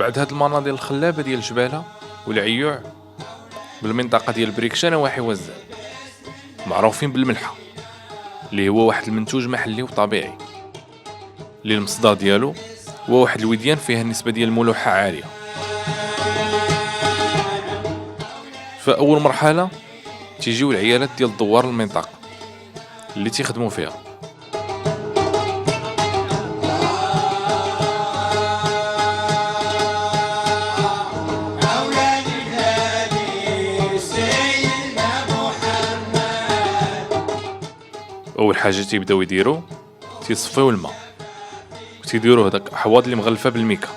بعد هاد المناظر الخلابه ديال الجباله والعيوع بالمنطقه ديال بريكشان نواحي وزان معروفين بالملحه، اللي هو واحد المنتوج محلي وطبيعي اللي المصدر ديالو هو واحد الوديان فيها النسبه ديال الملوحه عاليه. فاول مرحله تيجيو العيالات ديال دوار المنطقه اللي تيخدموا فيها. اول حاجه تيبداو يديروا تيصفيو الماء وتيديروا هذاك احواض اللي مغلفه بالميكا.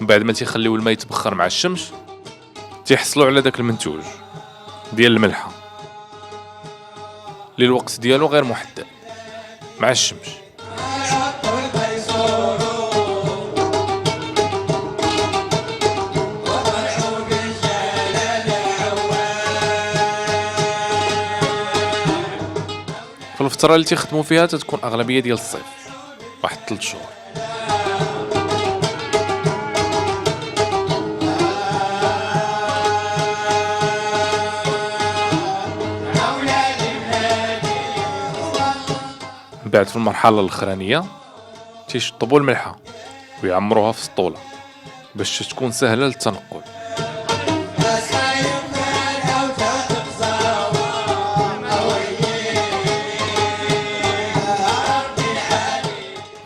بعد ما تيخليو الماء يتبخر مع الشمس تيحصلوا على داك المنتوج ديال الملحه اللي الوقت ديالو غير محدد مع الشمس. في الفتره اللي تيخدموا فيها تتكون اغلبيه ديال الصيف، واحد 3 شهور. بعد في المرحله الاخرانيه تيشطبوا الملحه ويعمروها في سطوله باش تكون سهله للتنقل.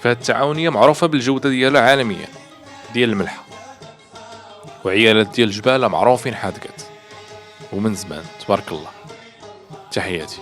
فهاد التعاونيه معروفه بالجوده ديالها عالميا ديال الملحه، وعيالات ديال الجباله معروفين حادقات ومن زمان تبارك الله. تحياتي.